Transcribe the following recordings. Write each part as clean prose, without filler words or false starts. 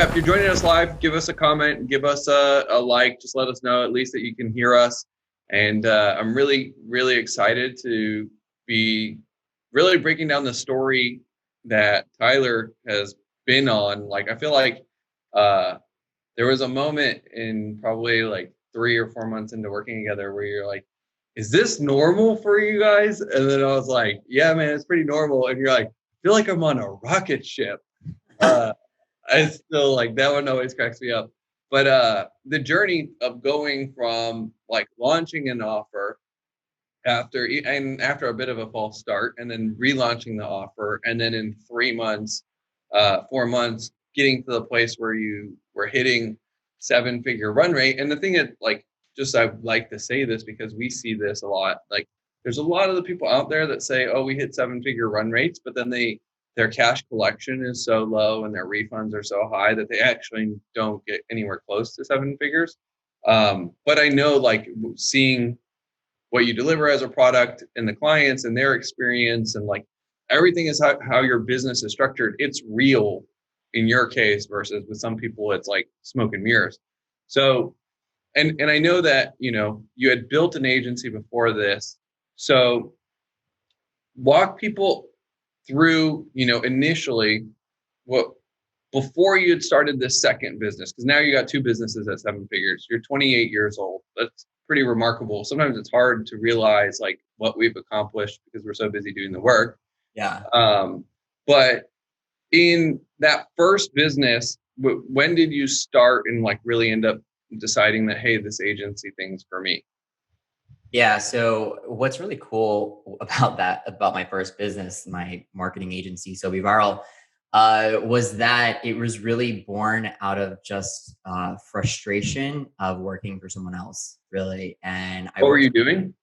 yeah, if you're joining us live, give us a comment, give us a like, just let us know at least that you can hear us. And I'm really, really excited to be really breaking down the story that Tyler has been on. Like, I feel like there was a moment in probably like 3 or 4 months into working together where you're like, is this normal for you guys? And then I was like, yeah, man, it's pretty normal. And you're like, I feel like I'm on a rocket ship. I still like that one always cracks me up. But the journey of going from like launching an offer after a bit of a false start and then relaunching the offer and then in 3 months, 4 months, getting to the place where you were hitting 7-figure run rate. And the thing that like just I like to say this because we see this a lot. Like there's a lot of the people out there that say, oh, we hit 7-figure run rates, but then their cash collection is so low and their refunds are so high that they actually don't get anywhere close to 7 figures. But I know like seeing what you deliver as a product and the clients and their experience and like everything is how your business is structured. It's real in your case versus with some people, it's like smoke and mirrors. So, and I know that, you had built an agency before this. So walk people through, initially what before you had started this second business, because now you got 2 businesses at 7 figures. You're 28 years old. That's pretty remarkable. Sometimes it's hard to realize like what we've accomplished because we're so busy doing the work. Yeah. But in that first business, when did you start and like really end up deciding that, hey, this agency thing's for me? Yeah. So what's really cool about my first business, my marketing agency, So Be Viral, was that it was really born out of just frustration of working for someone else, really. And What were you doing?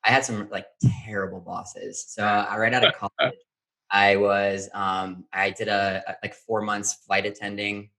I had some like terrible bosses. So right out of college, I did like 4 months flight attending.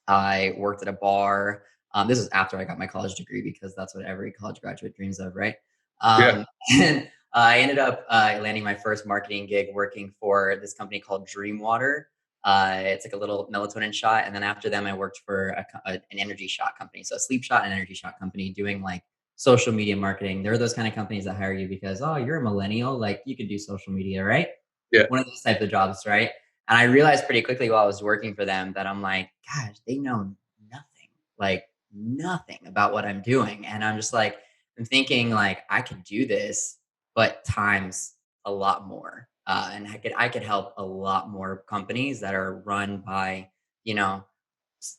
I worked at a bar. This was after I got my college degree because that's what every college graduate dreams of, right? Yeah. And I ended up landing my first marketing gig working for this company called Dreamwater. It's like a little melatonin shot. And then after them, I worked for an energy shot company. So a sleep shot and energy shot company doing like social media marketing. There are those kind of companies that hire you because, oh, you're a millennial, like you could do social media, right? Yeah. One of those type of jobs, right? And I realized pretty quickly while I was working for them that I'm like, gosh, they know nothing, like nothing about what I'm doing. And I'm just like, I'm thinking like I could do this, but times a lot more. And I could help a lot more companies that are run by, you know,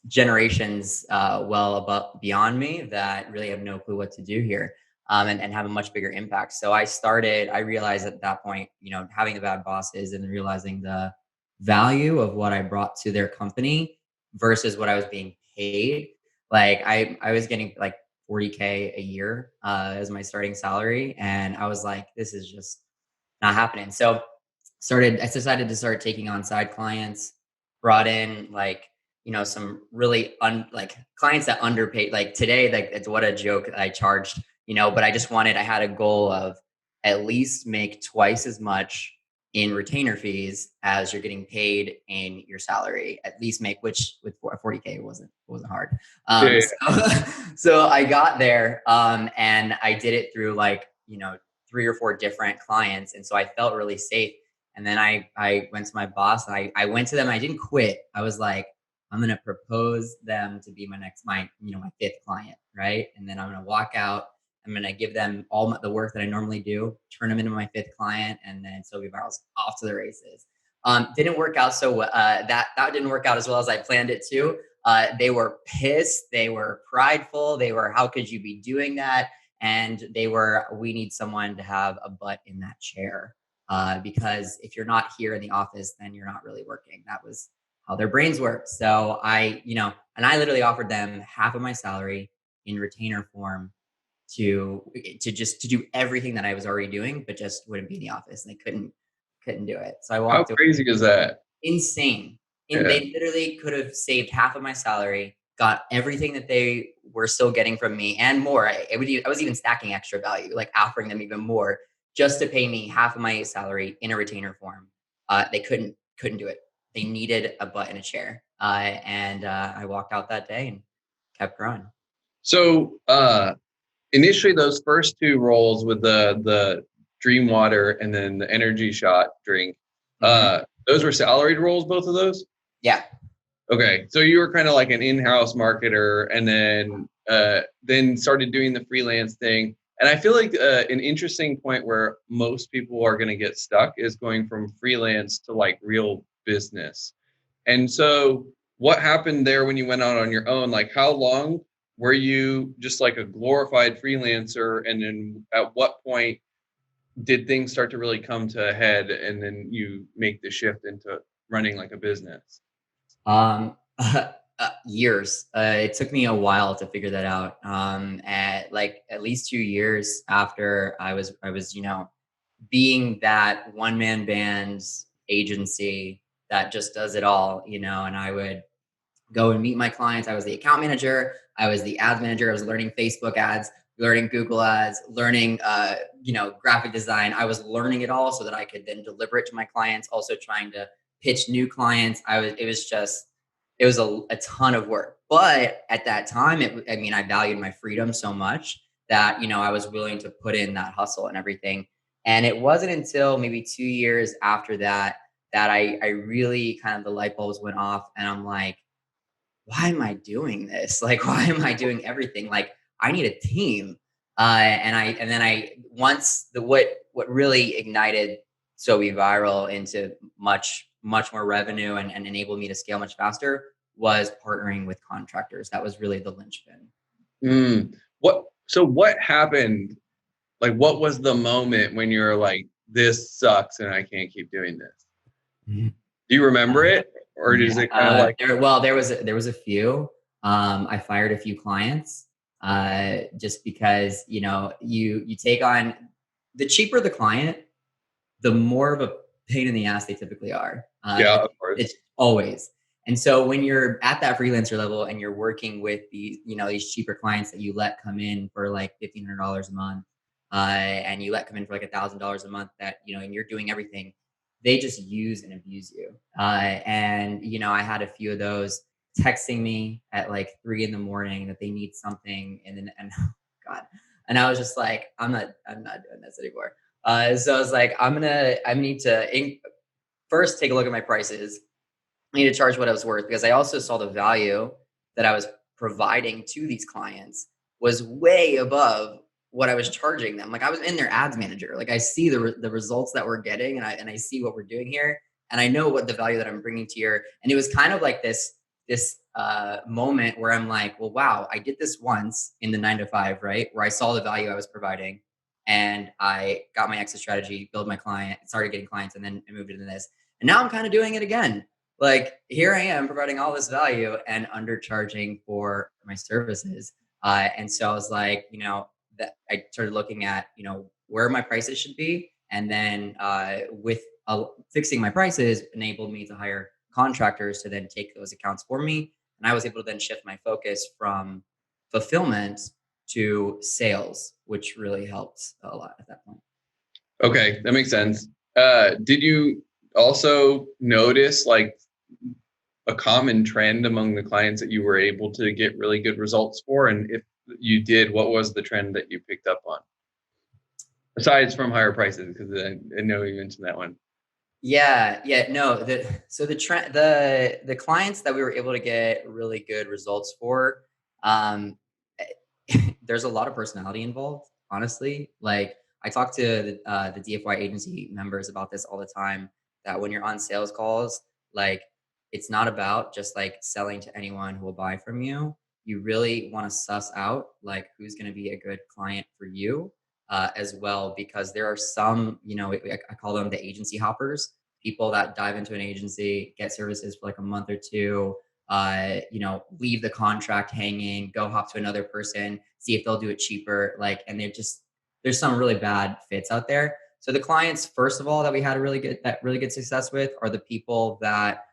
generations well above beyond me that really have no clue what to do here. And have a much bigger impact. So I realized at that point, having the bad bosses and realizing the value of what I brought to their company versus what I was being paid. Like I was getting like 40K a year as my starting salary. And I was like, this is just not happening. So I decided to start taking on side clients, brought in like, some really like clients that underpaid. Like today, like it's what a joke I charged, but I had a goal of at least make twice as much in retainer fees as you're getting paid in your salary. At least make, which with 40K wasn't hard. Yeah. So I got there, and I did it through like, 3 or 4 different clients. And so I felt really safe. And then I went to my boss and I went to them. I didn't quit. I was like, I'm going to propose them to be my 5th client. Right. And then I'm going to walk out. I'm going to give them all the work that I normally do, turn them into my 5th client. And then So Be Viral's off to the races. Didn't work out. So that didn't work out as well as I planned it to. They were pissed. They were prideful. They were, how could you be doing that? And we need someone to have a butt in that chair. Because if you're not here in the office, then you're not really working. That was how their brains work. So I literally offered them half of my salary in retainer form to do everything that I was already doing, but just wouldn't be in the office, and they couldn't do it. So I How walked away. crazy is that? Insane. And Yeah. they literally could have saved half of my salary, got everything that they were still getting from me and more. I was even stacking extra value, like offering them even more just to pay me half of my salary in a retainer form. They couldn't do it. They needed a butt in a chair. And I walked out that day and kept growing. So initially, those first two roles with the Dream Water and then the Energy Shot drink, Hmm. those were salaried roles, both of those? Yeah. Okay, so you were kind of like an in-house marketer, and then started doing the freelance thing. And I feel like an interesting point where most people are going to get stuck is going from freelance to like real business. And so, what happened there when you went out on your own? Like, how long were you just like a glorified freelancer? And then, at what point did things start to really come to a head? And then you make the shift into running like a business? Years. It took me a while to figure that out. At least 2 years after I was, being that one man band agency that just does it all, and I would go and meet my clients. I was the account manager. I was the ads manager. I was learning Facebook ads, learning Google ads, learning, graphic design. I was learning it all so that I could then deliver it to my clients. Also trying to pitch new clients. It was a ton of work. But at that time, I valued my freedom so much that, I was willing to put in that hustle and everything. And it wasn't until maybe 2 years after that that I really kind of the light bulbs went off and I'm like, why am I doing this? Like, why am I doing everything? Like, I need a team. And then I once the what really ignited Sobe Viral into much more revenue and enabled me to scale much faster was partnering with contractors. That was really the linchpin. Mm. What happened? Like, what was the moment when you're like, this sucks and I can't keep doing this? Mhm. Do you remember Uh, it? Or is yeah. it kind of like, There was a few. I fired a few clients just because you take on the cheaper the client, the more of a pain in the ass they typically are. yeah, of course. It's always. And so when you're at that freelancer level and you're working with these cheaper clients that you let come in for like $1,500 a month, and you let come in for like $1,000 a month and you're doing everything, they just use and abuse you. I had a few of those texting me at like 3 in the morning that they need something, and God, and I was just like, I'm not doing this anymore. So I was like, I need to first take a look at my prices. I need to charge what I was worth because I also saw the value that I was providing to these clients was way above what I was charging them. Like I was in their ads manager. Like I see the results that we're getting and I see what we're doing here and I know what the value that I'm bringing to your. And it was kind of like this moment where I'm like, well, wow, I did this once in the 9 to 5, right? Where I saw the value I was providing and I got my exit strategy, build my client, started getting clients, and then I moved into this. And now I'm kind of doing it again. Like here I am providing all this value and undercharging for my services. And so I was like, that I started looking at, where my prices should be. And then with fixing my prices enabled me to hire contractors to then take those accounts for me. And I was able to then shift my focus from fulfillment to sales, which really helped a lot at that point. Okay, that makes sense. Did you also notice like a common trend among the clients that you were able to get really good results for? And if you did, what was the trend that you picked up on? Besides from higher prices, because I know you mentioned that one. Yeah, yeah, no. The clients that we were able to get really good results for, um, there's a lot of personality involved. Honestly, like I talk to the DFY agency members about this all the time. That when you're on sales calls, like it's not about just like selling to anyone who will buy from you. You really want to suss out like who's going to be a good client for you as well, because there are some, I call them the agency hoppers, people that dive into an agency, get services for like a month or two, leave the contract hanging, go hop to another person, see if they'll do it cheaper. Like, and there's some really bad fits out there. So the clients, first of all, that we had really good success with are the people that,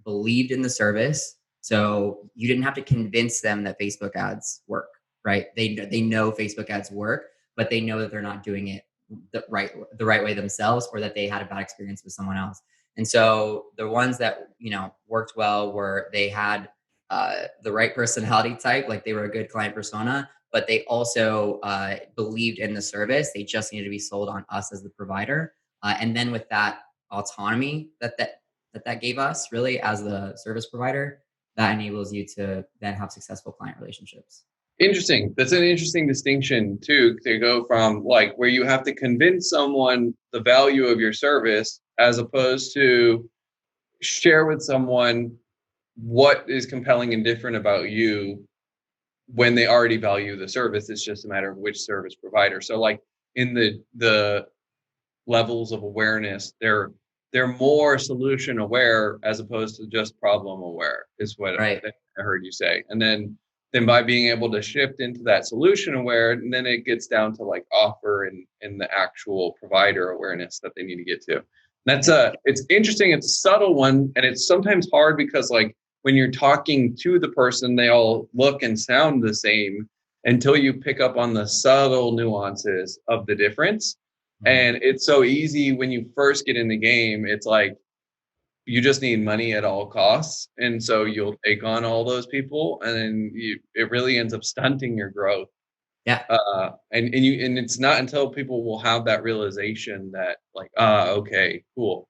believed in the service. So you didn't have to convince them that Facebook ads work, right? They know Facebook ads work, but they know that they're not doing it the right way themselves, or that they had a bad experience with someone else. And so the ones that, worked well were they had the right personality type, like they were a good client persona, but they also believed in the service. They just needed to be sold on us as the provider. And then with that autonomy that gave us really as the service provider, that enables you to then have successful client relationships. Interesting. That's an interesting distinction too, to go from like where you have to convince someone the value of your service as opposed to share with someone what is compelling and different about you when they already value the service. It's just a matter of which service provider. So like in the levels of awareness, they're more solution aware as opposed to just problem aware, is what Right. I heard you say. And then by being able to shift into that solution aware, and then it gets down to like offer and the actual provider awareness that they need to get to. That's Yeah. it's interesting. It's a subtle one, and it's sometimes hard because like when you're talking to the person, they all look and sound the same until you pick up on the subtle nuances of the difference. Mhm. And it's so easy when you first get in the game. It's like you just need money at all costs, and so you'll take on all those people, and then it really ends up stunting your growth. Yeah. And it's not until people will have that realization that like, okay, cool,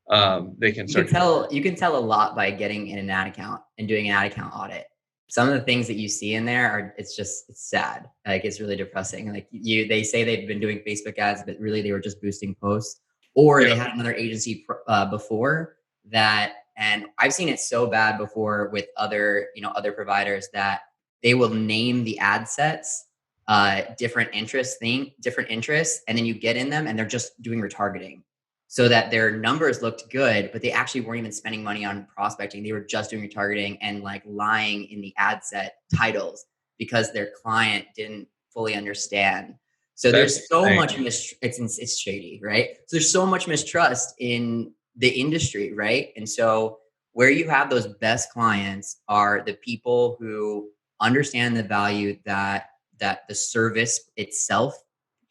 they can You can start to. tell you can tell a lot by getting in an ad account and doing an ad account audit. Some of the things that you see in there are it's sad. Like it's really depressing. Like they say they've been doing Facebook ads, but really they were just boosting posts, or they Yeah. had another agency before that. And I've seen it so bad before with other providers that they will name the ad sets different interests, and then you get in them and they're just doing retargeting so that their numbers looked good, but they actually weren't even spending money on prospecting. They were just doing retargeting and like lying in the ad set titles because their client didn't fully understand. So That's there's so insane. much it's shady, right? So there's so much mistrust in the industry, right? And so where you have those best clients are the people who understand the value that the service itself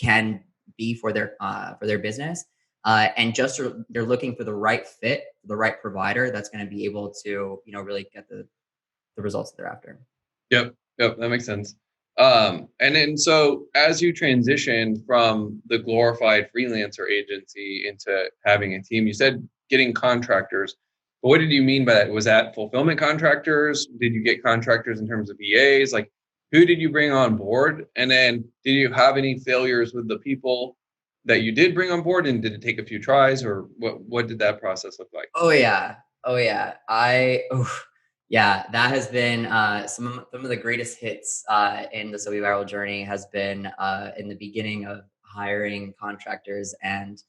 can be for their business, and just they're looking for the right fit, the right provider that's going to be able to really get the results that they're after. Yep, yep, that makes sense. And then so as you transition from the glorified freelancer agency into having a team, you said getting contractors. But what did you mean by that? Was that fulfillment contractors? Did you get contractors in terms of VAs? Like, who did you bring on board? And then did you have any failures with the people that you did bring on board? And did it take a few tries, or what did that process look like? Oh yeah. Oh yeah. Yeah, that has been some of the greatest hits in the Sobi Viral journey has been in the beginning of hiring contractors and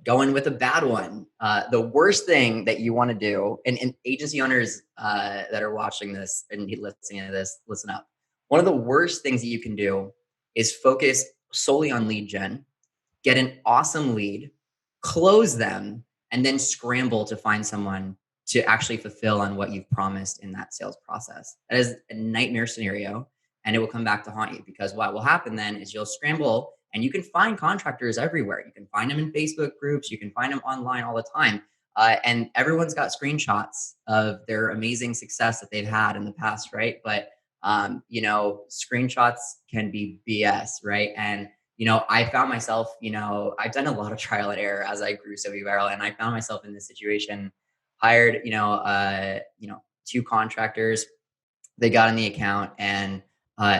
going with a bad one. The worst thing that you want to do, and agency owners that are watching this and listening to this, listen up. One of the worst things that you can do is focus solely on lead gen, get an awesome lead, close them, and then scramble to find someone to actually fulfill on what you've promised in that sales process. That is a nightmare scenario, and it will come back to haunt you because what will happen then is you'll scramble, and you can find contractors everywhere. You can find them in Facebook groups, you can find them online all the time. And everyone's got screenshots of their amazing success that they've had in the past, right? But screenshots can be BS, right? And I found myself, I've done a lot of trial and error as I grew so viral, and I found myself in this situation. Hired, two contractors. They got in the account and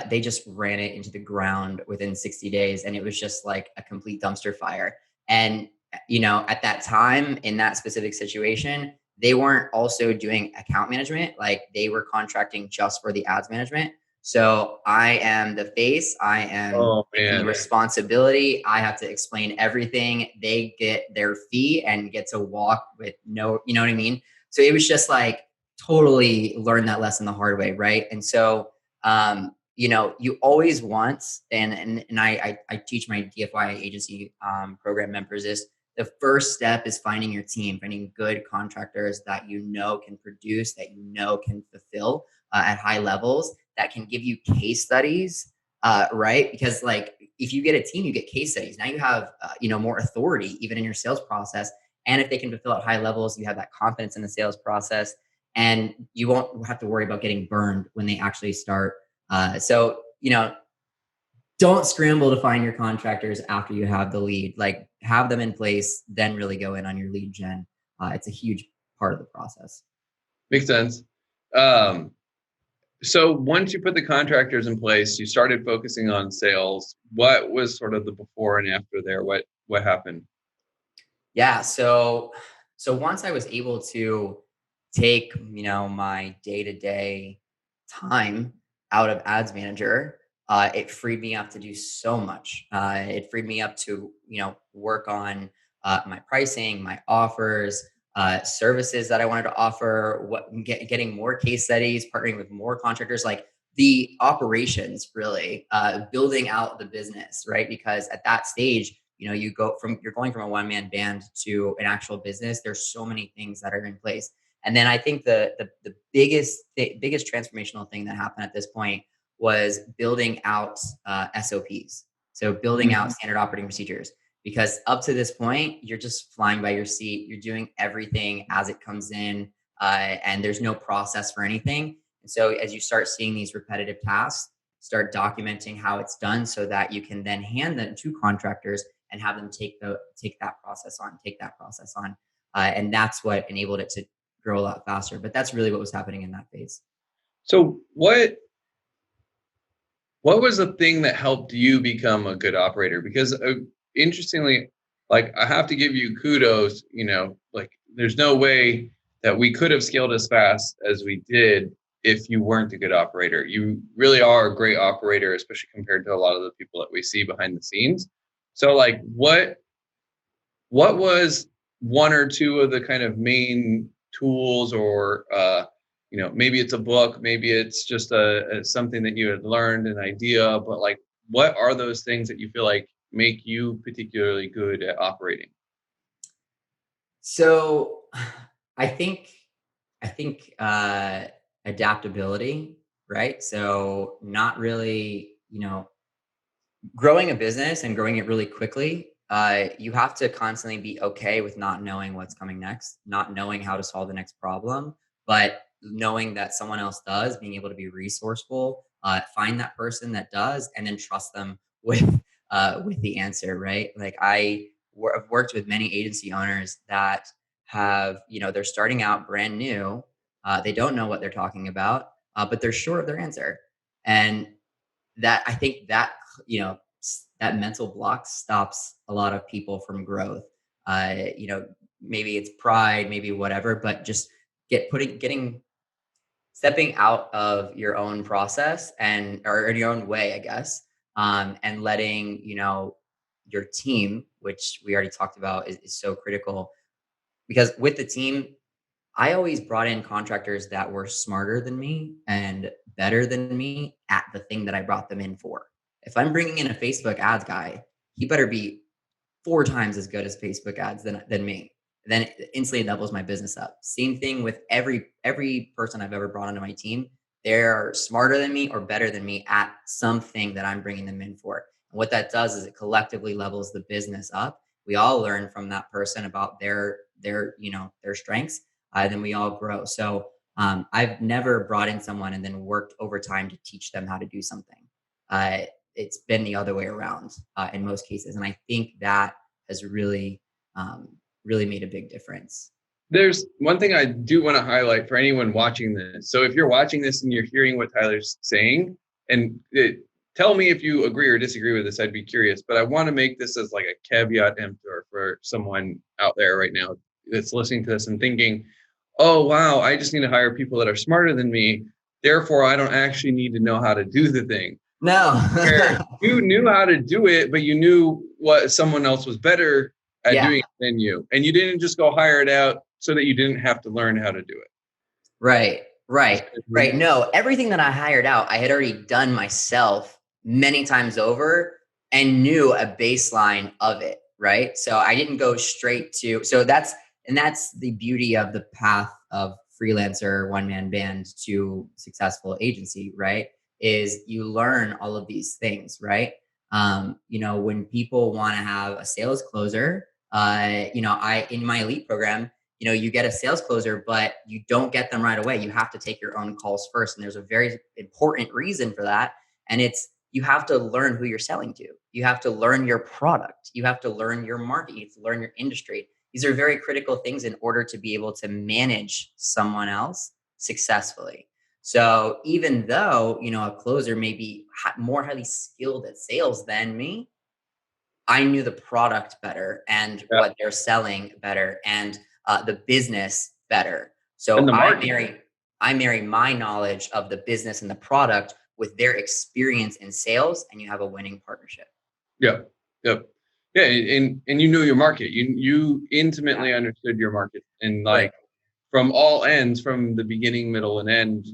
they just ran it into the ground within 60 days, and it was just like a complete dumpster fire. And at that time, in that specific situation, they weren't also doing account management. Like they were contracting just for the ads management. So I am the face. I am Oh taking the man. responsibility. I have to explain everything. They get their fee and get to walk with no, you know what I mean? So it was just like totally learned that lesson the hard way, right? And so you always want, and I teach my DFY agency program members this. The first step is finding your team, finding good contractors that can produce, that can fulfill at high levels, that can give you case studies, right? Because like if you get a team, you get case studies. Now you have more authority even in your sales process, And if they can fulfill at high levels, you have that confidence in the sales process, and you won't have to worry about getting burned when they actually start. So, don't scramble to find your contractors after you have the lead. Like, have them in place, then really go in on your lead gen. It's a huge part of the process. Makes sense. Um, so once you put the contractors in place, you started focusing on sales. What was sort of the before and after there? What happened? Yeah. So once I was able to take, my day-to-day time out of ads manager, it freed me up to do so much. It freed me up to, work on my pricing, my offers, services that I wanted to offer, getting more case studies, partnering with more contractors, like the operations, really, building out the business, right? Because at that stage, you're going from a one-man band to an actual business. There's so many things that are in place. And then I think the biggest transformational thing that happened at this point was building out SOPs. So building out standard operating procedures, because up to this point, you're just flying by your seat. You're doing everything as it comes in, and there's no process for anything. And so as you start seeing these repetitive tasks, start documenting how it's done so that you can then hand them to contractors and have them take that process on. And that's what enabled it to grow a lot faster. But that's really what was happening in that phase. So what was the thing that helped you become a good operator? Because interestingly, like I have to give you kudos, like there's no way that we could have scaled as fast as we did if you weren't a good operator. You really are a great operator, especially compared to a lot of the people that we see behind the scenes. So like what was one or two of the kind of main tools, or maybe it's a book, maybe it's just a something that you had learned, an idea, but like what are those things that you feel like make you particularly good at operating? So I think adaptability, right? So not really, growing a business and growing it really quickly, you have to constantly be okay with not knowing what's coming next, not knowing how to solve the next problem, but knowing that someone else does, being able to be resourceful, find that person that does, and then trust them with the answer, right? Like I've worked with many agency owners that have, they're starting out brand new, they don't know what they're talking about, but they're sure of their answer, and that I think that that mental block stops a lot of people from growth. Maybe it's pride, maybe whatever, but just getting stepping out of your own process or in your own way, I guess, and letting your team, which we already talked about, is so critical, because with the team, I always brought in contractors that were smarter than me and better than me at the thing that I brought them in for. If I'm bringing in a Facebook ads guy, he better be 4 times as good as Facebook ads than me. Then it instantly doubles my business up. Same thing with every person I've ever brought onto my team. They're smarter than me or better than me at something that I'm bringing them in for. And what that does is it collectively levels the business up. We all learn from that person about their strengths, then we all grow. So I've never brought in someone and then worked overtime to teach them how to do something. Uh, it's been the other way around in most cases, and I think that has really made a big difference. There's one thing I do want to highlight for anyone watching this. So if you're watching this and you're hearing what Tyler's saying, and tell me if you agree or disagree with this, I'd be curious. But I want to make this as like a caveat emptor for someone out there right now that's listening to this and thinking, oh, wow, I just need to hire people that are smarter than me. Therefore, I don't actually need to know how to do the thing. No. Where you knew how to do it, but you knew what someone else was better at Yeah. doing it than you. And you didn't just go hire it out so that you didn't have to learn how to do it. Right. Is Right. that Right. true? No, everything that I hired out, I had already done myself many times over and knew a baseline of it. Right. So I didn't go straight to, so that's the beauty of the path of freelancer, one man band to successful agency, right? Is you learn all of these things, right? When people want to have a sales closer, In my elite program, you get a sales closer, but you don't get them right away. You have to take your own calls first. And there's a very important reason for that. And it's, you have to learn who you're selling to. You have to learn your product. You have to learn your market. You have to learn your industry. These are very critical things in order to be able to manage someone else successfully. So even though, a closer may be more highly skilled at sales than me, I knew the product better and Yeah. what they're selling better and the business better. And So the market. I marry my knowledge of the business and the product with their experience in sales, and you have a winning partnership. Yep. Yep. Yeah. And you knew your market. You intimately Yeah. understood your market, and Right. like from all ends, from the beginning, middle, and end,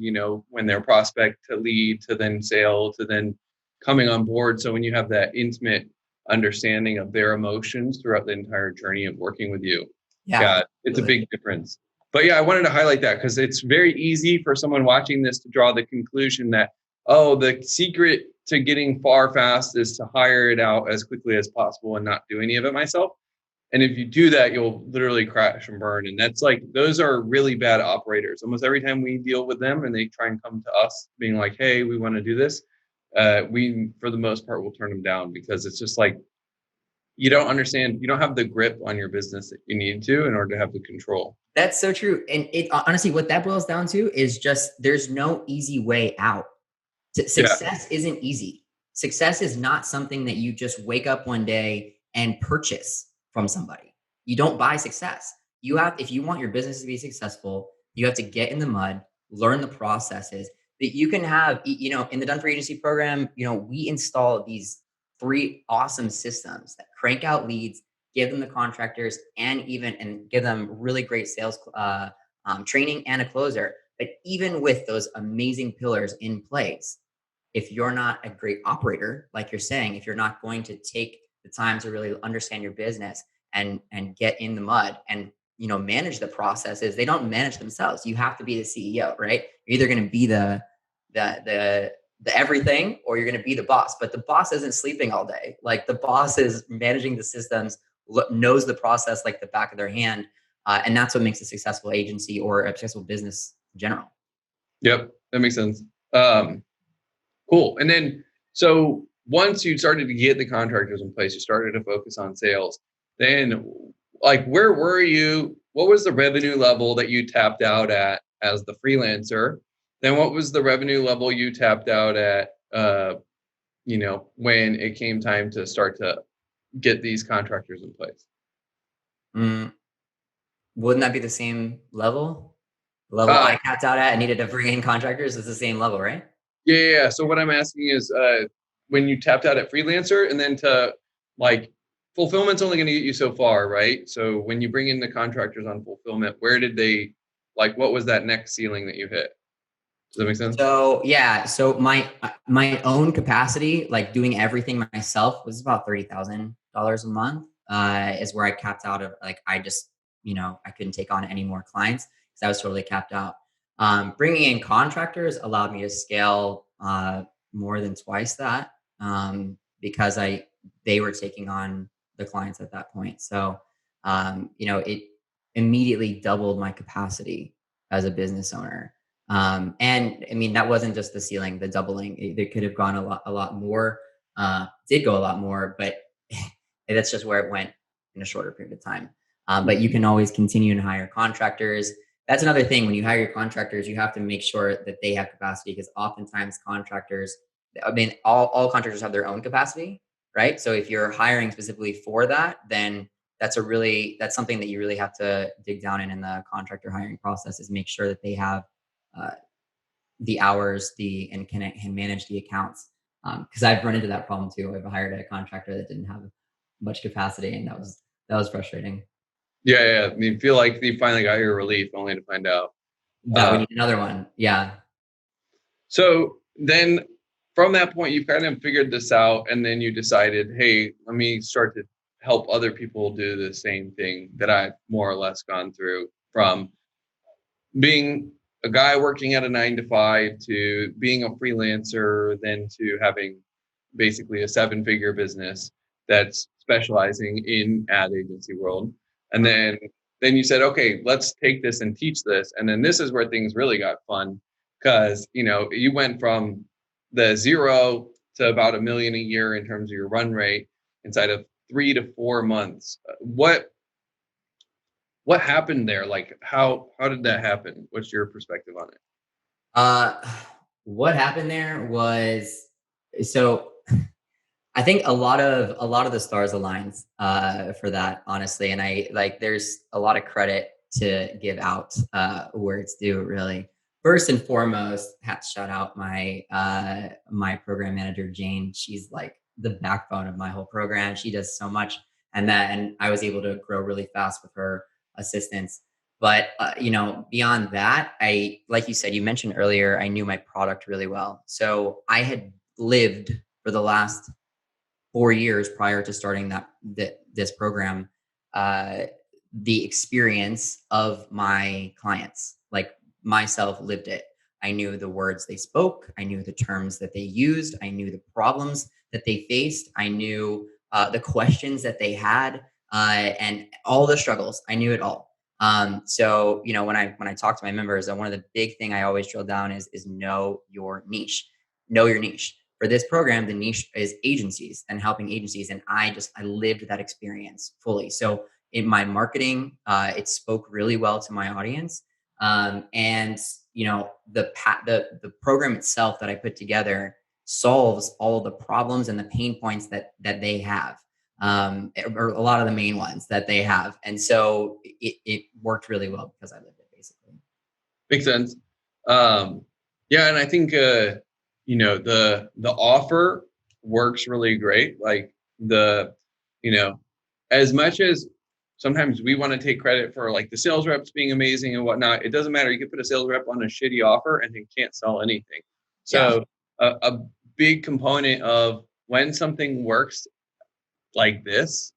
when they're prospect to lead to then sale to then coming on board. So when you have that intimate understanding of their emotions throughout the entire journey of working with you, Yeah. yeah, it's a Absolutely. big difference. But yeah, I wanted to highlight that because it's very easy for someone watching this to draw the conclusion that, oh, the secret to getting far fast is to hire it out as quickly as possible and not do any of it myself. And if you do that, you'll literally crash and burn. And that's like, those are really bad operators. Almost every time we deal with them and they try and come to us being like, hey, we want to do this, we, for the most part, will turn them down because it's just like, you don't understand, you don't have the grip on your business that you need to in order to have the control. That's so true. And it honestly, what that boils down to is just there's no easy way out. Yeah. Success isn't easy. Success is not something that you just wake up one day and purchase from somebody. You don't buy success. If you want your business to be successful, you have to get in the mud, learn the processes that you can have. In the Done for Agency program, we install these 3 awesome systems that crank out leads, give them the contractors, and give them really great sales training and a closer. But even with those amazing pillars in place, if you're not a great operator, like you're saying, if you're not going to take the time to really understand your business and get in the mud and manage the processes, they don't manage themselves. You have to be the CEO, right? You're either going to be the everything, or you're going to be the boss. But the boss isn't sleeping all day. Like, the boss is managing the systems, knows the process like the back of their hand, and that's what makes a successful agency or a successful business in general. Yep. That makes sense. Um, Cool. And then, so once you started to get the contractors in place, you started to focus on sales. Then, like, where were you? What was the revenue level that you tapped out at as the freelancer? Then, what was the revenue level you tapped out at? When it came time to start to get these contractors in place. Mm, wouldn't that be the same level? The level Uh, I capped out at and needed to bring in contractors is the same level, right? yeah. So what I'm asking is, when you tapped out at freelancer, and then to like fulfillment's only going to get you so far, right? So when you bring in the contractors on fulfillment, where did they like? What was that next ceiling that you hit? Does that make sense? So yeah, so my own capacity, like doing everything myself, was about $30,000 a month. Is where I capped out of. Like, I couldn't take on any more clients because I was totally capped out. Bringing in contractors allowed me to scale more than twice that, because they were taking on the clients at that point. So it immediately doubled my capacity as a business owner. And I mean, that wasn't just the ceiling, the doubling. It could have gone a lot more. Did go a lot more, but that's just where it went in a shorter period of time. But you can always continue to hire contractors. That's another thing. When you hire your contractors, you have to make sure that they have capacity, because oftentimes contractors, I mean, all contractors have their own capacity, right? So if you're hiring specifically for that, then that's something that you really have to dig down in the contractor hiring process, is make sure that they have uh, the hours, and can manage the accounts. Because I've run into that problem too. I've hired a contractor that didn't have much capacity, and that was frustrating. Yeah, yeah. You feel like you finally got your relief, only to find out. That we Uh, need another one. Yeah. so then, from that point, you've kind of figured this out, and then you decided, hey, let me start to help other people do the same thing that I've more or less gone through, from being a guy working at a 9 to 5 to being a freelancer, then to having basically a 7-figure business. that's specializing in ad agency world. And then you said, okay, let's take this and teach this. And then this is where things really got fun, because you went from the 0 to about $1 million a year in terms of your run rate inside of 3 to 4 months. What happened there? Like how did that happen? What's your perspective on it? Uh, what happened there was so I think a lot of the stars aligned for that, honestly, and I like there's a lot of credit to give out where it's due. Really, first and foremost, have to shout out my program manager Jane. She's like the backbone of my whole program. She does so much, and I was able to grow really fast with her assistance. But beyond that, I like you said, you mentioned earlier, I knew my product really well, so I had lived for the last 4 years prior to starting this program, uh, the experience of my clients, like myself, lived it. I knew the words they spoke. I knew the terms that they used. I knew the problems that they faced. I knew the questions that they had, and all the struggles. I knew it all. So when I talk to my members, one of the big thing I always drill down is know your niche. Know your niche. For this program, the niche is agencies and helping agencies. And I lived that experience fully. So in my marketing, it spoke really well to my audience. And the program itself that I put together solves all of the problems and the pain points that they have, or a lot of the main ones that they have. And so it worked really well because I lived it basically. Makes sense. Yeah, and I think the offer works really great. Like you know, as much as sometimes we want to take credit for like the sales reps being amazing and whatnot, it doesn't matter. You can put a sales rep on a shitty offer and they can't sell anything. Yeah. So a big component of when something works like this,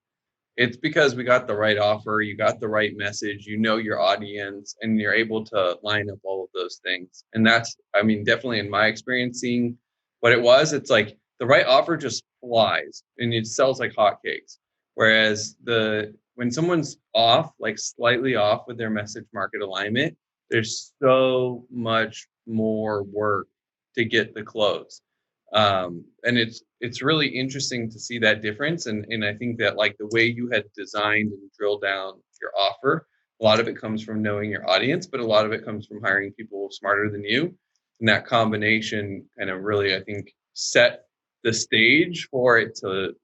it's because we got the right offer, you got the right message, your audience, and you're able to line up all of those things. And that's, I mean, definitely in my experience, seeing what it was, it's like the right offer just flies and it sells like hotcakes. Whereas when someone's off, like slightly off with their message market alignment, there's so much more work to get the close. And it's really interesting to see that difference. And I think that like the way you had designed and drilled down your offer, a lot of it comes from knowing your audience, but a lot of it comes from hiring people smarter than you. And that combination kind of really, I think, set the stage for it to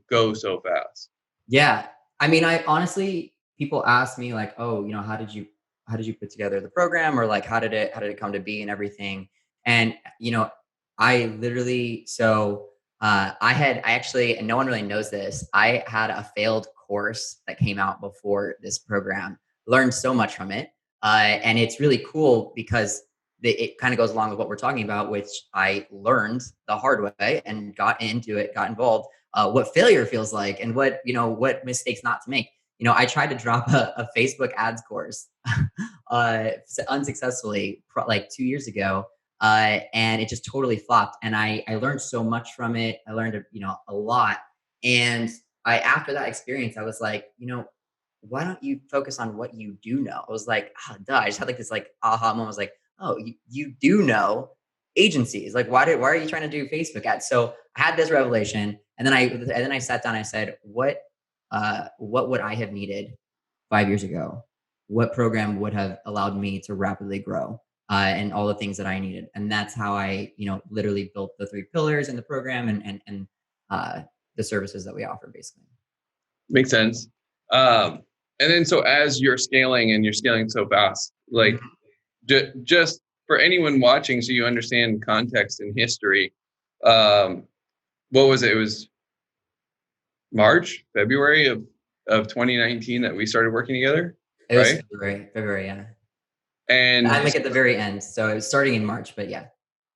go so fast. Yeah. I mean, I honestly, people ask me like, "Oh, how did you put together the program, or like how did it come to be and everything?" And I literally I actually, and no one really knows this, I had a failed course that came out before this program. Learned so much from it. And it's really cool because it kind of goes along with what we're talking about, which I learned the hard way and got into it, got involved, what failure feels like, and what mistakes not to make. I tried to drop a Facebook ads course unsuccessfully like 2 years ago, and it just totally flopped. And I learned so much from it. I learned a lot. And after that experience, I was like, why don't you focus on what you do know? I was like, oh, duh. I just had like this like aha moment. I was like, oh, you do know agencies. Like, why are you trying to do Facebook ads? So I had this revelation, and then I sat down. And I said, what would I have needed 5 years ago? What program would have allowed me to rapidly grow, and all the things that I needed? And that's how I, literally built the 3 pillars in the program, and the services that we offer, basically. Makes sense. And then so as you're scaling and you're scaling so fast, like Mhm. just for anyone watching, so you understand context and history, um, what was it? It was March, February of 2019 that we started working together, It was right? February, yeah. I'm And like at the very end, so it was starting in March, but yeah.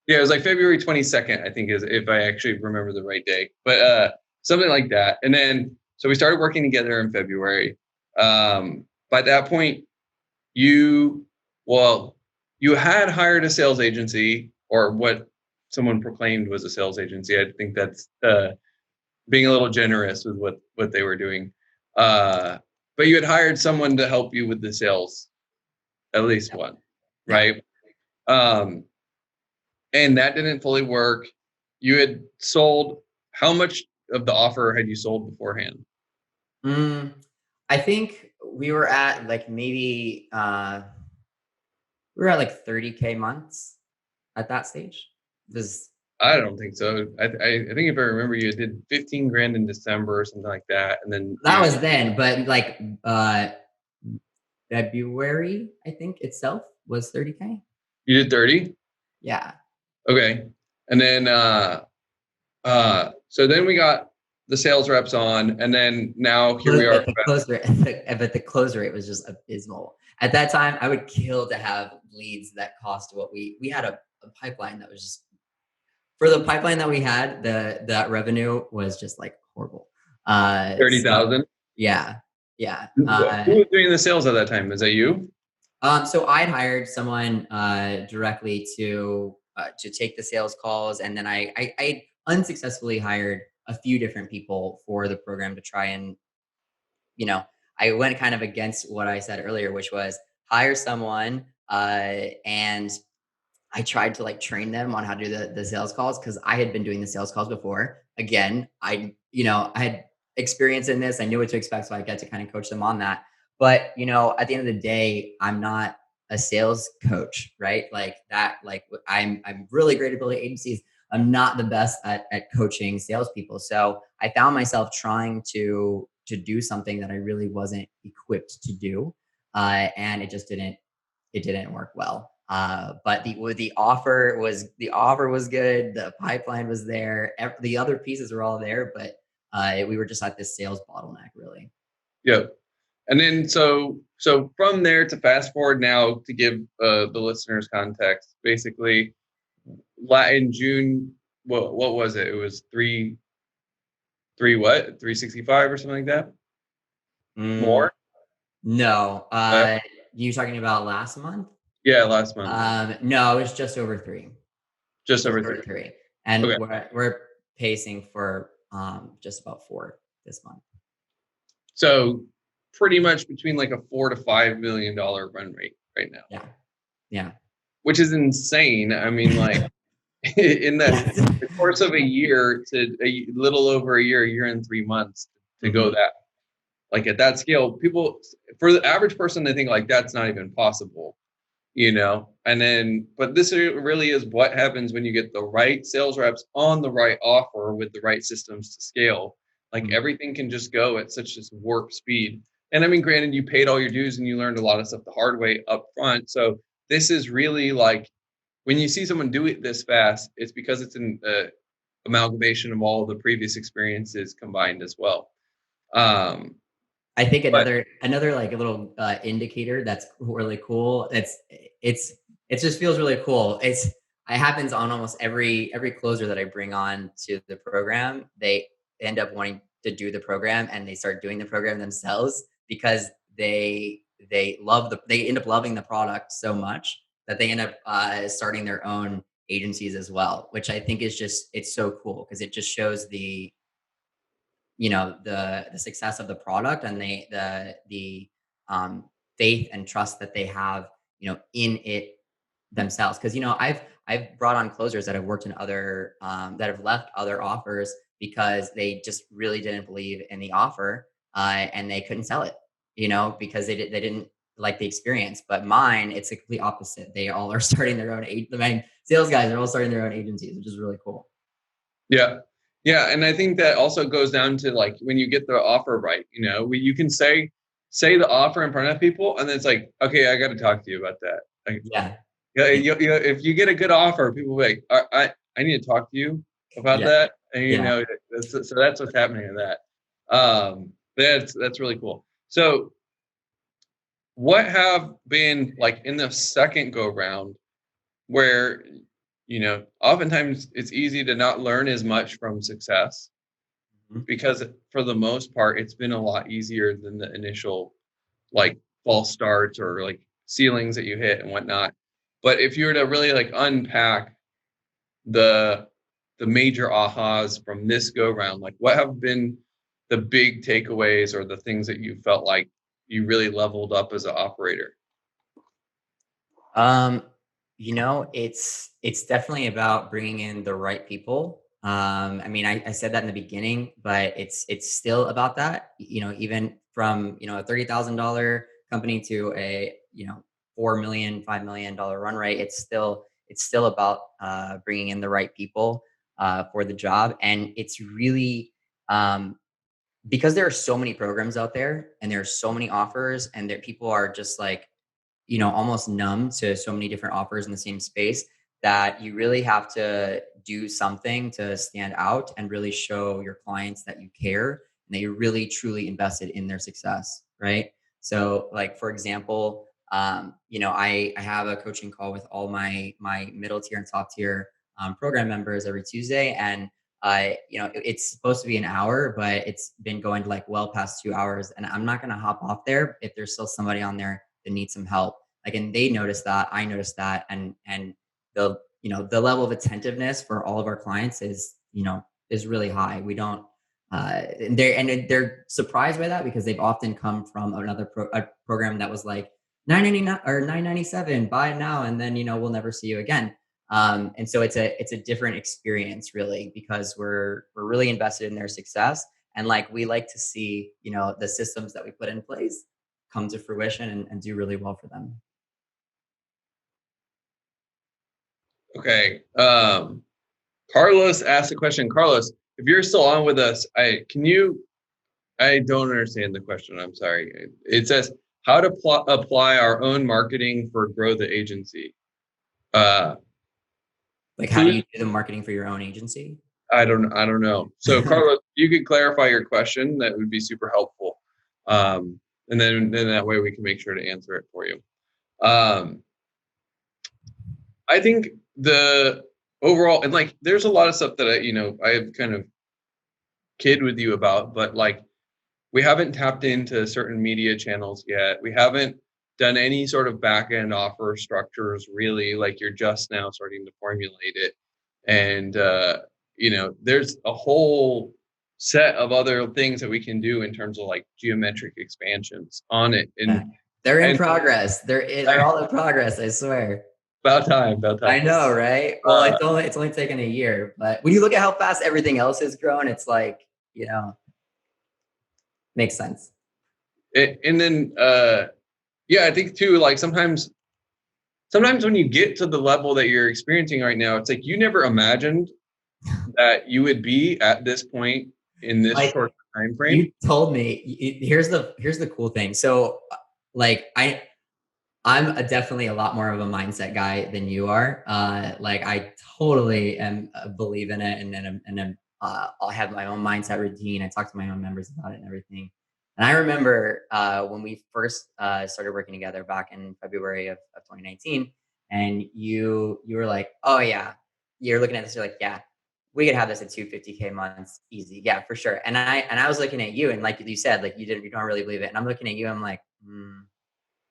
yeah, it was like February 22nd, I think, is if I actually remember the right day, but something like that. And then so we started working together in February. By that point, you well, you had hired a sales agency, or what someone proclaimed was a sales agency. I think that's being a little generous with what they were doing. But you had hired someone to help you with the sales, at least Yeah. one, Yeah. right? Um, and that didn't fully work. You had sold, how much of the offer had you sold beforehand? Mm, I think we were at like maybe we were at like 30K months at that stage. This I don't think so. I think if I remember, you did 15 grand in December or something like that, and then that was then, but like February, I think itself was 30K. you did 30. Yeah. Okay, and then so then we got the sales reps on, and then now here we are. But the close rate, but the close rate was just abysmal. At that time, I would kill to have leads that cost what we had a pipeline that was just for the pipeline that we had, that revenue was just like horrible. So 30,000. yeah, yeah. Who was doing the sales at that time? Is that you? So I'd hired someone directly to take the sales calls, and then I unsuccessfully hired a few different people for the program to try and, you know, I went kind of against what I said earlier, which was hire someone and I tried to like train them on how to do the sales calls because I had been doing the sales calls before. Again, I had experience in this. I knew what to expect, so I get to kind of coach them on that. But at the end of the day, I'm not a sales coach, right? Like that. Like I'm really great at building agencies. I'm not the best at coaching salespeople. So I found myself trying to do something that I really wasn't equipped to do, and it didn't work well. But the offer was good. The pipeline was there. The other pieces were all there, but we were just at this sales bottleneck, really. Yep. And then so from there to fast forward now to give the listeners context, basically, in June, what was it? It was three what 365 or something like that. Mm, More. no, uh, you talking about last month? yeah, last month, No, it was just over three. just Just over over three. three, and Okay, we're pacing for just about four this month. so pretty much between like a $4 to $5 million run rate right now, Yeah, yeah. which is insane. I mean, like in the course of a year to a little over a year and 3 months to go Mhm. that, like at that scale, people, for the average person, they think like that's not even possible, and then, but this really is what happens when you get the right sales reps on the right offer with the right systems to scale. Like Mhm. everything can just go at such this warp speed. And I mean, granted, you paid all your dues and you learned a lot of stuff the hard way up front. So this is really like, when you see someone do it this fast, it's because it's an amalgamation of all the previous experiences combined as well. Um, I think but another like a little indicator that's really cool. It just feels really cool. It happens on almost every closer that I bring on to the program. They end up wanting to do the program and they start doing the program themselves because they end up loving the product so much that they end up starting their own agencies as well, which I think is just it's so cool because it just shows the success of the product and the faith and trust that they have in it themselves because I've brought on closers that have worked in other that have left other offers because they just really didn't believe in the offer and they couldn't sell it because they didn't like the experience. But mine, it's the complete opposite. They all are starting their own the main sales guys are all starting their own agencies, which is really cool. yeah. Yeah. And I think that also goes down to like when you get the offer right, you can say the offer in front of people and then it's like, okay, I got to talk to you about that. Like, Yeah. yeah, if you get a good offer, people will be like, I need to talk to you about Yeah. that. And Yeah. so that's what's happening in that. That's really cool. So what have been like in the second go round where oftentimes it's easy to not learn as much from success Mhm. because for the most part it's been a lot easier than the initial like false starts or like ceilings that you hit and whatnot. But if you were to really like unpack the the major ahas from this go round? Like, what have been the big takeaways or the things that you felt like you really leveled up as an operator? Um, it's definitely about bringing in the right people. I mean, I said that in the beginning, but it's still about that. Even from a $30,000 company to a 4 million, $5 million run rate, it's still about bringing in the right people for the job, and it's really because there are so many programs out there, and there are so many offers, and that people are just like almost numb to so many different offers in the same space, that you really have to do something to stand out and really show your clients that you care and that you're really truly invested in their success, right? So, like for example, I have a coaching call with all my middle tier and top tier program members every Tuesday, and it's supposed to be an hour, but it's been going to like well past 2 hours, and I'm not going to hop off there if there's still somebody on there that needs some help. Like, and they notice that, I notice that, and the level of attentiveness for all of our clients is really high. We don't they're surprised by that because they've often come from another a program that was like 999 or 997, buy it now, and then we'll never see you again. And so it's a different experience, really, because we're really invested in their success, and like we like to see the systems that we put in place come to fruition and do really well for them. Okay. Carlos asked a question. Carlos, if you're still on with us, I don't understand the question. I'm sorry. It says how to apply our own marketing for grow the agency. Uh, Like, how do Please, you do the marketing for your own agency? I don't know. So Carlos, you could clarify your question. That would be super helpful. And then that way we can make sure to answer it for you. Um, I think the overall, and like there's a lot of stuff that I kind of kid with you about, but like we haven't tapped into certain media channels yet. We haven't done any sort of back end offer structures really. Like you're just now starting to formulate it. And there's a whole set of other things that we can do in terms of like geometric expansions on it. Yeah. They're in And progress. They're all in progress, I swear. about I time. know, right? Well, Uh, it's only taken a year, but when you look at how fast everything else has grown, it's like, makes sense. and then yeah, I think too, like sometimes when you get to the level that you're experiencing right now, it's like you never imagined that you would be at this point in this Like, short time frame. you told me, here's the cool thing. So, like, I'm definitely a lot more of a mindset guy than you are. Like, I totally am believe in it, and I'll have my own mindset routine. I talk to my own members about it and everything. And I remember when we first started working together back in February of 2019, and you were like, "Oh yeah," you're looking at this, you're like, "Yeah, we could have this at 250K months, easy, yeah, for sure." And I was looking at you, and like you said, like you don't really believe it, and I'm looking at you, I'm like,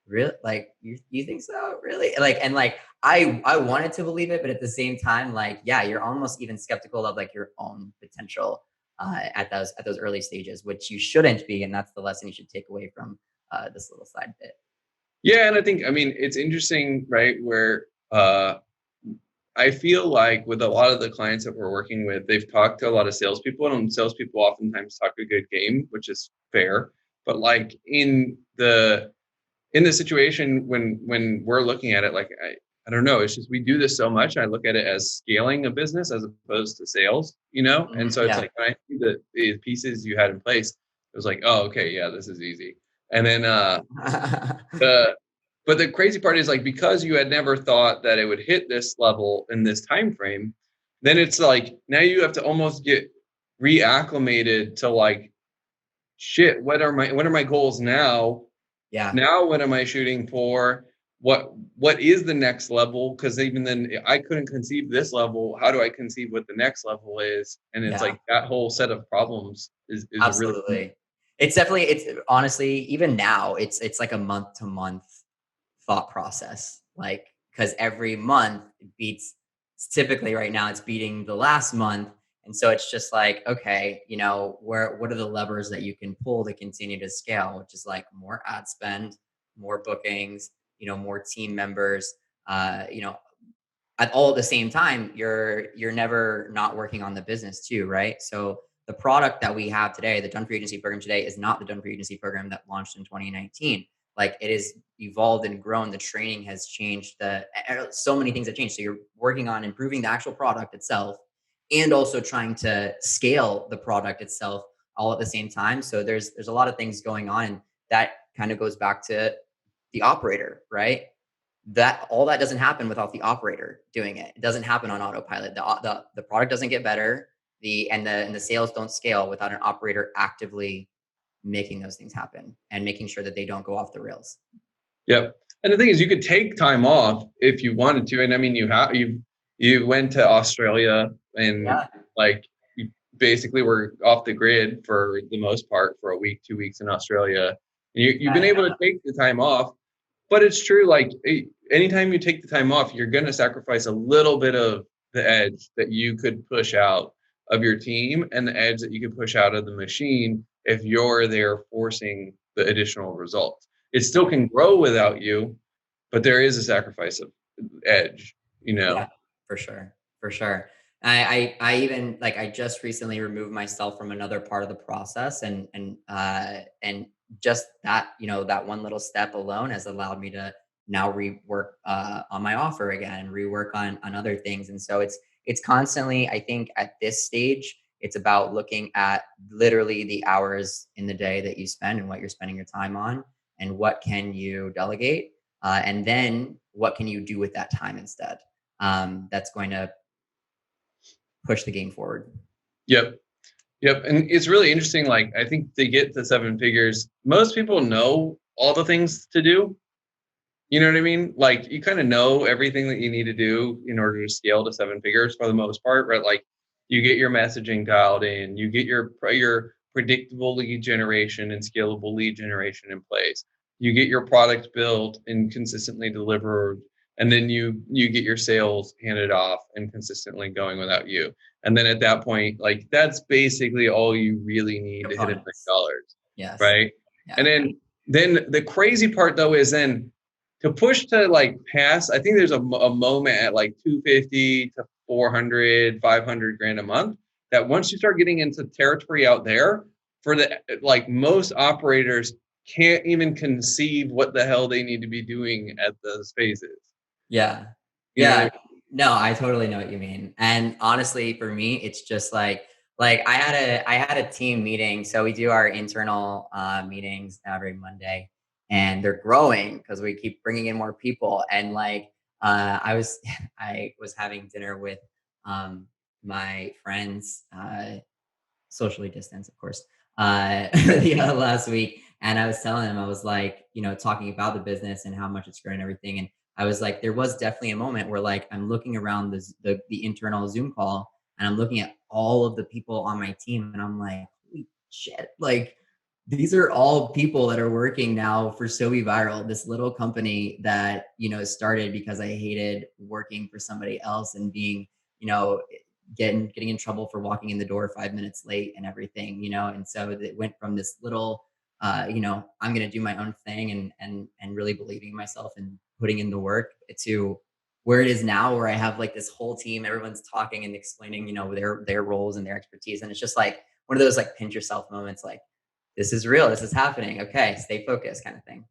really? Like, you think so? Really? Like, and like I wanted to believe it, but at the same time, like, yeah, you're almost even skeptical of like your own potential at those early stages, which you shouldn't be, and that's the lesson you should take away from this little side bit. Yeah, and I mean it's interesting, right? Where I feel like with a lot of the clients that we're working with, they've talked to a lot of salespeople, and salespeople oftentimes talk a good game, which is fair. But like in the situation when we're looking at it, like I don't know, it's just we do this so much. I look at it as scaling a business as opposed to sales, and so it's Yeah. like when I see the pieces you had in place, it was like, oh, okay, yeah, this is easy. And then the but the crazy part is like because you had never thought that it would hit this level in this time frame, then it's like now you have to almost get reacclimated to like shit, what are my goals now? Yeah. Now what am I shooting for? What is the next level? Because even then I couldn't conceive this level. How do I conceive what the next level is? And it's Yeah. like that whole set of problems is a really Absolutely. It's honestly, even now, it's like a month to month thought process. Like, because every month beats typically right now it's beating the last month. And so it's just like, okay, what are the levers that you can pull to continue to scale, which is like more ad spend, more bookings, more team members, at all at the same time, you're never not working on the business too, right? So the product that we have today, the Done for Agency program today, is not the Done for Agency program that launched in 2019. Like, it is evolved and grown. The training has changed. So many things have changed. So you're working on improving the actual product itself, and also trying to scale the product itself all at the same time. So there's a lot of things going on, and that kind of goes back to the operator, right? That all that doesn't happen without the operator doing it. It doesn't happen on autopilot. The product doesn't get better. The sales don't scale without an operator actively making those things happen and making sure that they don't go off the rails. Yep. And the thing is, you could take time off if you wanted to. And I mean, you went to Australia and Yeah. like you basically were off the grid for the most part for a week, 2 weeks in Australia. And you've been able to take the time off. But it's true, like anytime you take the time off, you're going to sacrifice a little bit of the edge that you could push out of your team and the edge that you could push out of the machine if you're there forcing the additional results. It still can grow without you, but there is a sacrifice of edge, Yeah, for sure. For sure. I even, like, I just recently removed myself from another part of the process, and just that, that one little step alone has allowed me to now rework on my offer again, and rework on other things. And so it's constantly, I think at this stage, it's about looking at literally the hours in the day that you spend and what you're spending your time on, and what can you delegate, and then what can you do with that time instead, that's going to push the game forward. Yep. Yep. And it's really interesting. Like, I think to get to seven figures, most people know all the things to do. You know what I mean? Like, you kind of know everything that you need to do in order to scale to seven figures for the most part, right? Like, you get your messaging dialed in, you get your predictable lead generation and scalable lead generation in place. You get your product built and consistently delivered, and then you get your sales handed off and consistently going without you. And then at that point, like, that's basically all you really need to hit $1 million, Yes. right? Yeah. And then the crazy part though is then to push to like pass, I think there's a moment at like 250 to 400, 500 grand a month that once you start getting into territory out there, for the like most operators can't even conceive what the hell they need to be doing at those phases. Yeah. You know what I Yeah. mean? No, I totally know what you mean. And honestly, for me, it's just like I had a team meeting. So we do our internal meetings every Monday, and they're growing because we keep bringing in more people. And like I was I was having dinner with my friends, socially distanced, of course, last week. And I was telling him, I was like, talking about the business and how much it's grown and everything. And I was like, there was definitely a moment where, like, I'm looking around the internal Zoom call, and I'm looking at all of the people on my team, and I'm like, holy shit, like, these are all people that are working now for So Be Viral, this little company that, started because I hated working for somebody else and being, you know, getting in trouble for walking in the door 5 minutes late and everything, and so it went from this little, I'm going to do my own thing, and really believing in myself and putting in the work, to where it is now, where I have like this whole team, everyone's talking and explaining, their roles and their expertise. And it's just like one of those like pinch yourself moments, like, this is real, this is happening. Okay, stay focused, kind of thing.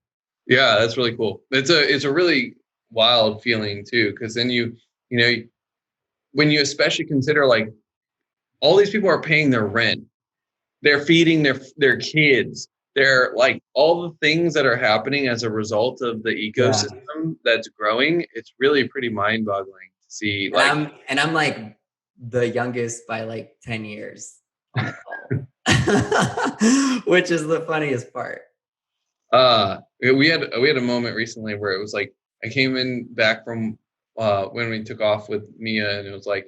Yeah, that's really cool. It's a really wild feeling too, because then you know when you especially consider like all these people are paying their rent, they're feeding their kids, they're like all the things that are happening as a result of the Yeah. ecosystem that's growing. It's really pretty mind-boggling to see. And Like, I'm like the youngest by like 10 years on the call, which is the funniest part. we had a moment recently where it was like I came in back from when we took off with Mia, and it was like,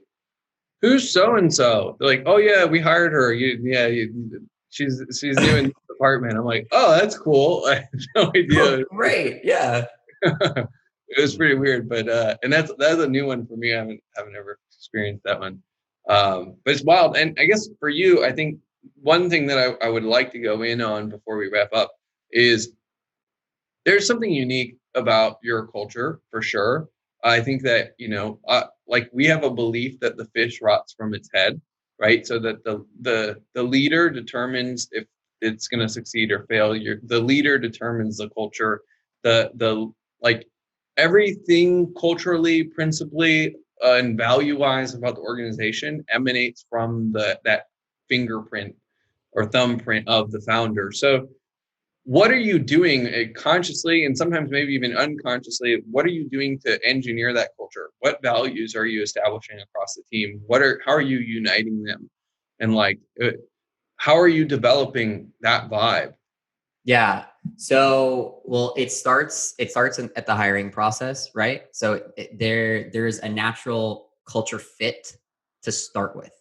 who's so and so? They're like, oh yeah, we hired her. She's new in the department. I'm like, oh, that's cool. I had no Oh, idea. great. Yeah. It was pretty weird, but and that's a new one for me. I haven't ever experienced that one. But it's wild. And I guess for you, I think one thing that I would like to go in on before we wrap up is there's something unique about your culture for sure. I think that, like we have a belief that the fish rots from its head, right? So that the leader determines if it's going to succeed or fail. The leader determines the culture. The like everything culturally, principally, and value wise about the organization emanates from that fingerprint or thumbprint of the founder. So what are you doing consciously and sometimes maybe even unconsciously? What are you doing to engineer that culture? What values are you establishing across the team? How are you uniting them? And how are you developing that vibe? Yeah. So, well, it starts at the hiring process, right? So there's a natural culture fit to start with,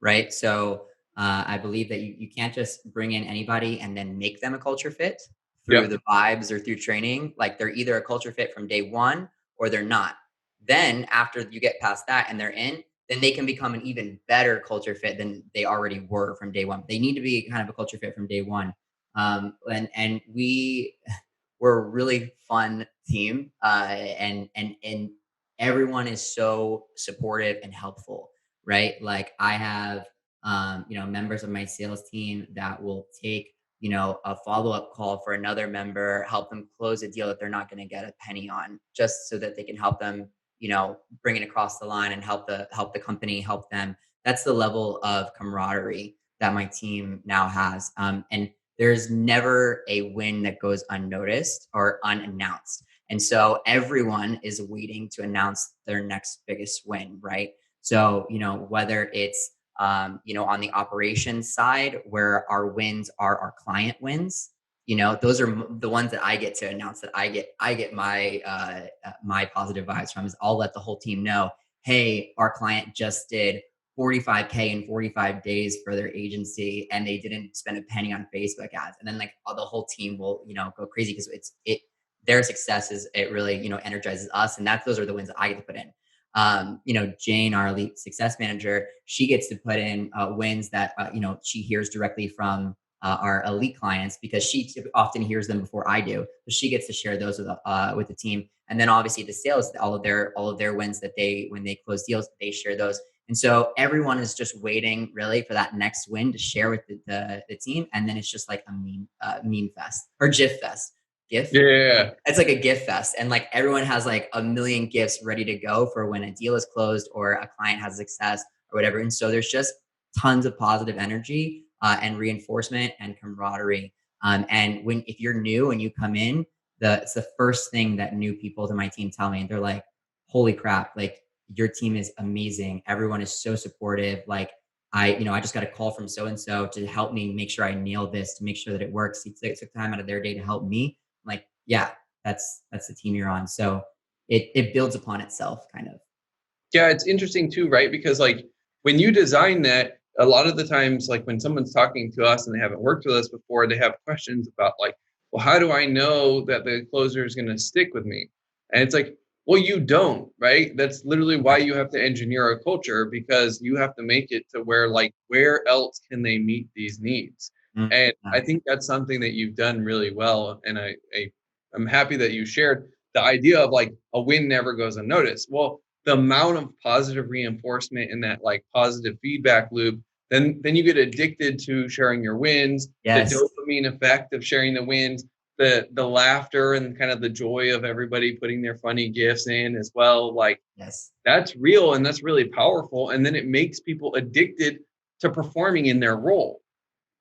right? So I believe that you can't just bring in anybody and then make them a culture fit through Yep. the vibes or through training. Like they're either a culture fit from day one or they're not. Then after you get past that and they're in, then they can become an even better culture fit than they already were from day one. They need to be kind of a culture fit from day one. And we were a really fun team, and everyone is so supportive and helpful, right? Like I have members of my sales team that will take a follow-up call for another member, help them close a deal that they're not going to get a penny on, just so that they can help them bring it across the line and help the company help them. That's the level of camaraderie that my team now has. And there's never a win that goes unnoticed or unannounced. And so everyone is waiting to announce their next biggest win, right? So, whether it's, on the operations side where our wins are our client wins, those are the ones that I get to announce, that I get my positive vibes from. Is I'll let the whole team know, hey, our client just did 45K in 45 days for their agency and they didn't spend a penny on Facebook ads. And then like the whole team will, go crazy because their success it really, energizes us. And those are the wins that I get to put in. Jane, our elite success manager, she gets to put in wins that, she hears directly from our elite clients, because she often hears them before I do. So she gets to share those with the team. And then obviously the sales, all of their wins that when they close deals, they share those. And so everyone is just waiting really for that next win to share with the team. And then it's just like a meme fest or GIF fest. GIF? Yeah. It's like a GIF fest. And like everyone has like a million GIFs ready to go for when a deal is closed or a client has success or whatever. And so there's just tons of positive energy and reinforcement and camaraderie. And if you're new and you come in, it's the first thing that new people to my team tell me. And they're like, holy crap, like your team is amazing. Everyone is so supportive. Like I just got a call from so-and-so to help me make sure I nail this, to make sure that it works. They took time out of their day to help me. I'm like, yeah, that's the team you're on. So it builds upon itself kind of. Yeah, it's interesting too, right? Because like when you design that, a lot of the times, like when someone's talking to us and they haven't worked with us before, they have questions about like, well, how do I know that the closer is going to stick with me? And it's like, well, you don't, right? That's literally why Right. you have to engineer a culture, because you have to make it to where like, where else can they meet these needs? Mm, And I yeah. think that's something that you've done really well. And I'm happy that you shared the idea of like a win never goes unnoticed. Well, the amount of positive reinforcement in that like positive feedback loop, then you get addicted to sharing your wins, the Yes. dopamine effect of sharing the wins, the laughter and kind of the joy of everybody putting their funny gifts in as well. Like Yes. that's real and that's really powerful. And then it makes people addicted to performing in their role.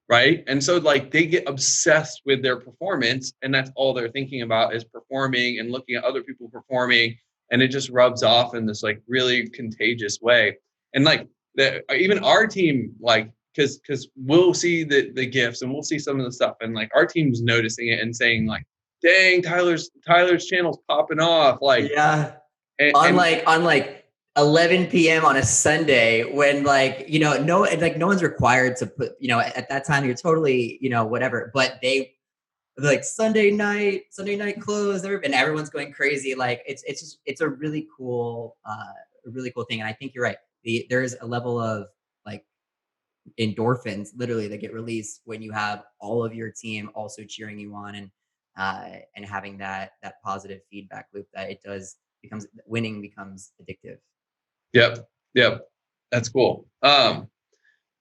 Right. And so like they get obsessed with their performance and that's all they're thinking about is performing and looking at other people performing. And it just rubs off in this like really contagious way. And like even our team, like, because we'll see the gifts and we'll see some of the stuff and like our team's noticing it and saying like, dang, Tyler's channel's popping off. Like, Yeah. and On like 11 p.m. on a Sunday when like, no one's required to put, at that time you're totally, whatever, but like Sunday night close, and everyone's going crazy. Like it's a really cool thing. And I think you're right. There's a level of like endorphins literally that get released when you have all of your team also cheering you on, and having that positive feedback loop that it does becomes winning becomes addictive. Yep. That's cool.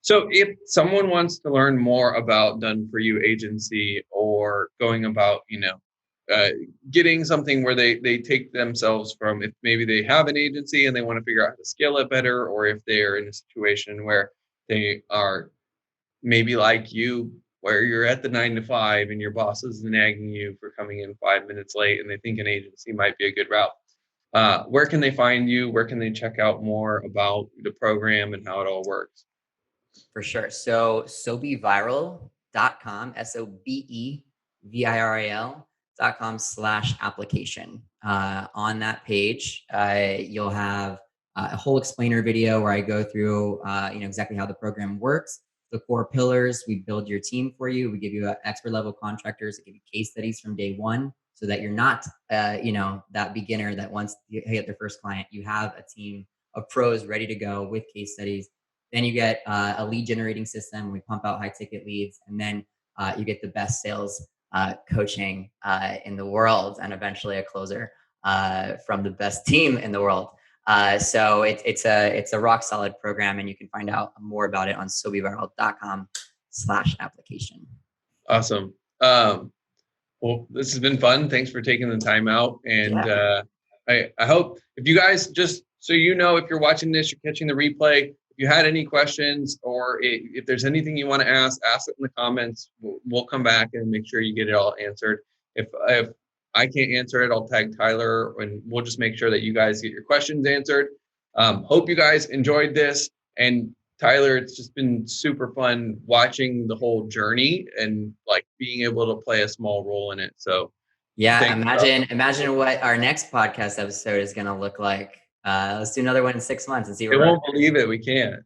So if someone wants to learn more about Done For You agency, or going about, getting something where they take themselves from, if maybe they have an agency and they want to figure out how to scale it better, or if they're in a situation where they are maybe like you, where you're at the 9 to 5 and your boss is nagging you for coming in 5 minutes late and they think an agency might be a good route. Where can they find you? Where can they check out more about the program and how it all works? For sure. So sobeviral.com, SOBEVIRAL.com/application. On that page, you'll have a whole explainer video where I go through, exactly how the program works, the core pillars. We build your team for you. We give you expert level contractors that give you case studies from day one, so that you're not, that beginner that once you get their first client, you have a team of pros ready to go with case studies. Then you get a lead generating system. We pump out high ticket leads, and then you get the best sales coaching in the world, and eventually a closer from the best team in the world. So it's a rock solid program, and you can find out more about it on sobeviral.com/application. Awesome. Well, this has been fun. Thanks for taking the time out. And I hope, if you guys, just so you know, if you're watching this, you're catching the replay, if you had any questions, or if there's anything you want to ask it in the comments. We'll come back and make sure you get it all answered. If I can't answer it, I'll tag Tyler, and we'll just make sure that you guys get your questions answered. Hope you guys enjoyed this. And Tyler, it's just been super fun watching the whole journey and like being able to play a small role in it. So yeah, imagine what our next podcast episode is going to look like. Let's do another one in 6 months and see. They won't believe it. We can't.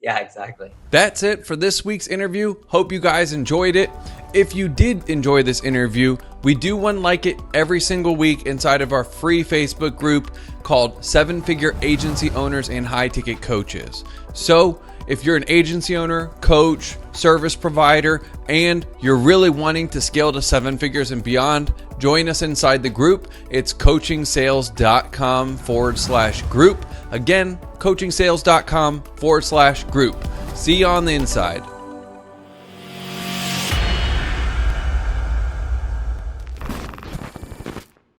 Yeah, exactly. That's it for this week's interview. Hope you guys enjoyed it. If you did enjoy this interview, we do one like it every single week inside of our free Facebook group called 7-Figure Agency Owners and High Ticket Coaches. So if you're an agency owner, coach, service provider, and you're really wanting to scale to 7 figures and beyond, join us inside the group. It's coachingsales.com/group. Again, coachingsales.com/group. See you on the inside.